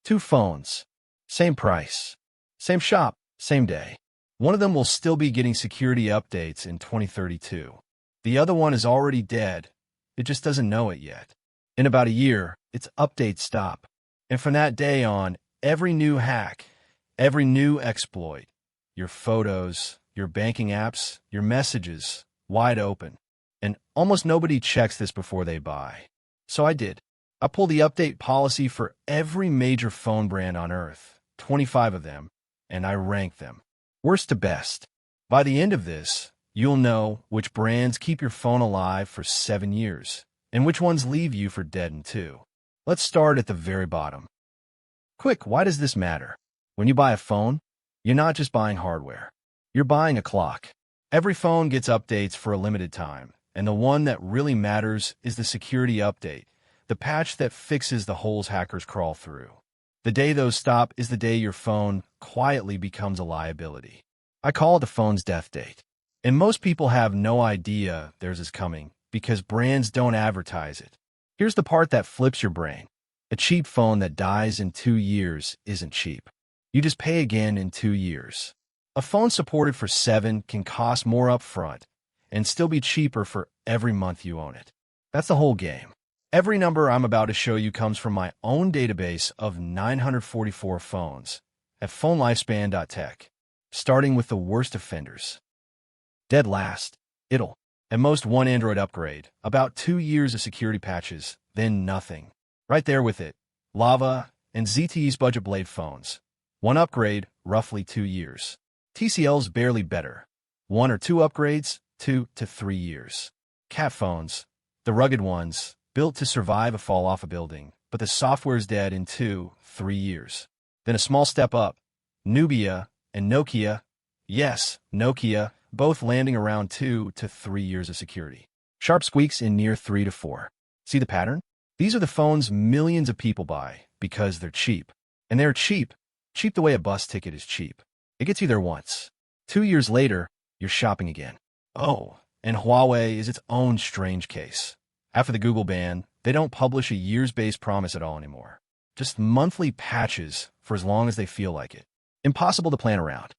Two phones, same price, same shop, same day. One of them will still be getting security updates in 2032. The other one is already dead. It just doesn't know it yet. In about a year, its updates stop. And from that day on, every new hack, every new exploit, your photos, your banking apps, your messages, wide open. And almost nobody checks this before they buy. So I did. I pulled the update policy for every major phone brand on Earth, 25 of them, and I ranked them, worst to best. By the end of this, you'll know which brands keep your phone alive for 7 years, and which ones leave you for dead in 2. Let's start at the very bottom. Quick, why does this matter? When you buy a phone, you're not just buying hardware. You're buying a clock. Every phone gets updates for a limited time, and the one that really matters is the security update, the patch that fixes the holes hackers crawl through. The day those stop is the day your phone quietly becomes a liability. I call it the phone's death date. And most people have no idea theirs is coming because brands don't advertise it. Here's the part that flips your brain. A cheap phone that dies in 2 years isn't cheap. You just pay again in 2 years. A phone supported for 7 can cost more upfront and still be cheaper for every month you own it. That's the whole game. Every number I'm about to show you comes from my own database of 944 phones at phonelifespan.tech, starting with the worst offenders. Dead last, it'll. At most one Android upgrade, about 2 years of security patches, then nothing. Right there with it, Lava and ZTE's Budget Blade phones. One upgrade, roughly 2 years. TCL's barely better. 1 or 2 upgrades, 2 to 3 years. Cat phones, the rugged ones, built to survive a fall off a building, but the software's dead in 2-3 years. Then a small step up, Nubia and Nokia, yes, Nokia, both landing around 2 to 3 years of security. Sharp squeaks in near 3 to 4. See the pattern? These are the phones millions of people buy because they're cheap. And they're cheap. Cheap the way a bus ticket is cheap. It gets you there once. 2 years later, you're shopping again. Oh, and Huawei is its own strange case. After the Google ban, they don't publish a years-based promise at all anymore. Just monthly patches for as long as they feel like it. Impossible to plan around.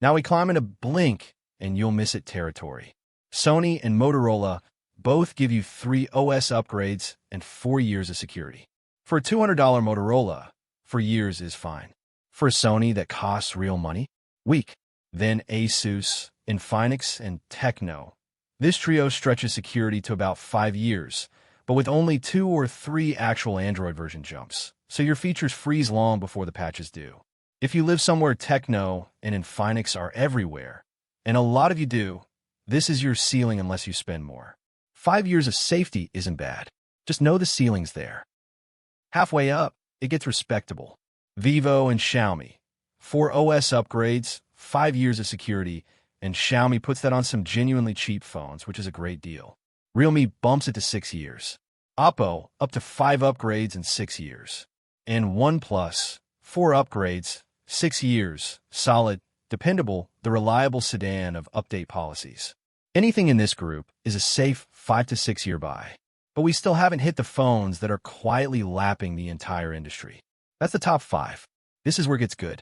Now we climb into blink, and you'll miss it territory. Sony and Motorola both give you 3 OS upgrades and 4 years of security. For a $200 Motorola, 4 years is fine. For a Sony that costs real money, weak. Then Asus, Infinix, and Tecno. This trio stretches security to about 5 years, but with only 2 or 3 actual Android version jumps, so your features freeze long before the patches do. If you live somewhere Tecno and Infinix are everywhere, and a lot of you do, this is your ceiling unless you spend more. 5 years of safety isn't bad. Just know the ceiling's there. Halfway up, it gets respectable. Vivo and Xiaomi. 4 OS upgrades, 5 years of security, and Xiaomi puts that on some genuinely cheap phones, which is a great deal. Realme bumps it to 6 years. Oppo, up to 5 upgrades in 6 years. And OnePlus, 4 upgrades, 6 years, solid, dependable, the reliable sedan of update policies. Anything in this group is a safe 5 to 6 year buy. But we still haven't hit the phones that are quietly lapping the entire industry. That's the top 5. This is where it gets good.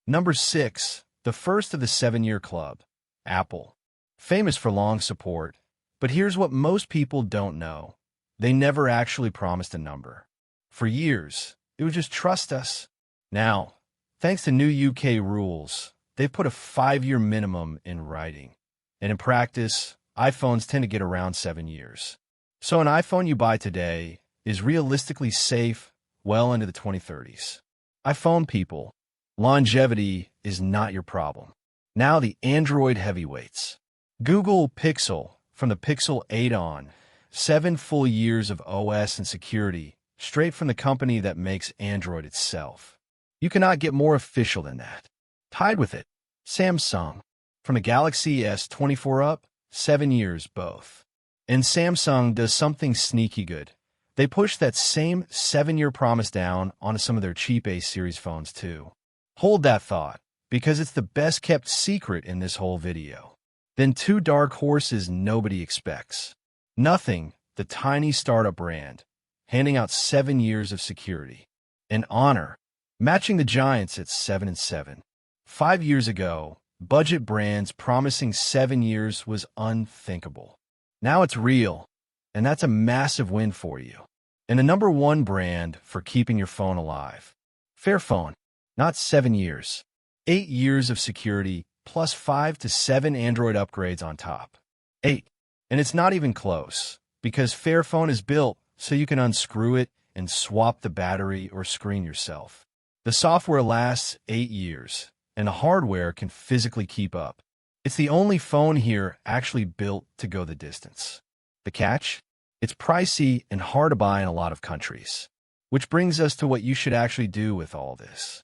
Number 6, the first of the 7-year club, Apple. Famous for long support, but here's what most people don't know. They never actually promised a number. For years, it was just trust us. Now, thanks to new UK rules, they've put a 5-year minimum in writing. And in practice, iPhones tend to get around 7 years. So an iPhone you buy today is realistically safe well into the 2030s. iPhone people, longevity is not your problem. Now the Android heavyweights. Google Pixel, from the Pixel 8 on, 7 full years of OS and security, straight from the company that makes Android itself. You cannot get more official than that. Tied with it, Samsung, from the Galaxy S24 up, 7 years both. And Samsung does something sneaky good. They push that same 7-year promise down onto some of their cheap A-series phones too. Hold that thought, because it's the best kept secret in this whole video. Then 2 dark horses nobody expects. Nothing, the tiny startup brand, handing out 7 years of security. and Honor, matching the giants at 7 and 7. 5 years ago, budget brands promising 7 years was unthinkable. Now it's real, and that's a massive win for you. And the number one brand for keeping your phone alive. Fairphone, not 7 years. 8 years of security, plus 5 to 7 Android upgrades on top. 8. And it's not even close, because Fairphone is built so you can unscrew it and swap the battery or screen yourself. The software lasts 8 years, and the hardware can physically keep up. It's the only phone here actually built to go the distance. The catch? It's pricey and hard to buy in a lot of countries. Which brings us to what you should actually do with all this.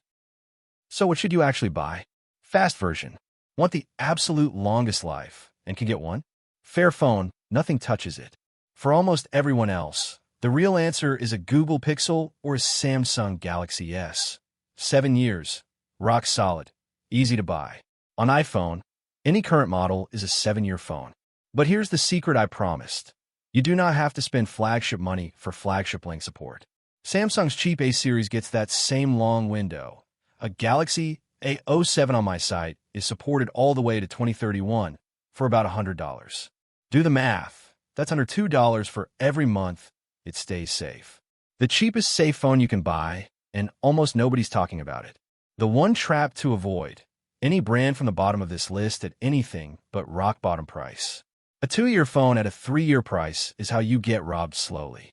So what should you actually buy? Fast version. Want the absolute longest life and can get one? Fairphone, nothing touches it. For almost everyone else, the real answer is a Google Pixel or a Samsung Galaxy S. 7 years. Rock solid. Easy to buy. On iPhone, any current model is a 7-year phone. But here's the secret I promised. You do not have to spend flagship money for flagship link support. Samsung's cheap A series gets that same long window. A Galaxy A07 on my site is supported all the way to 2031 for about $100. Do the math. That's under $2 for every month. It stays safe. The cheapest safe phone you can buy, and almost nobody's talking about it. The one trap to avoid. Any brand from the bottom of this list at anything but rock bottom price. A 2-year phone at a 3-year price is how you get robbed slowly.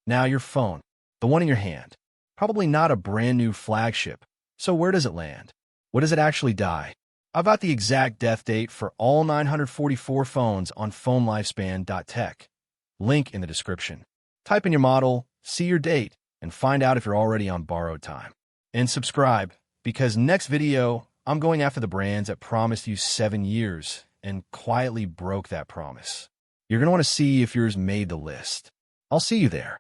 Now your phone, the one in your hand, probably not a brand new flagship. So where does it land? What does it actually die? I've got the exact death date for all 944 phones on phonelifespan.tech. Link in the description. Type in your model, see your date, and find out if you're already on borrowed time. And subscribe, because next video, I'm going after the brands that promised you 7 years and quietly broke that promise. You're going to want to see if yours made the list. I'll see you there.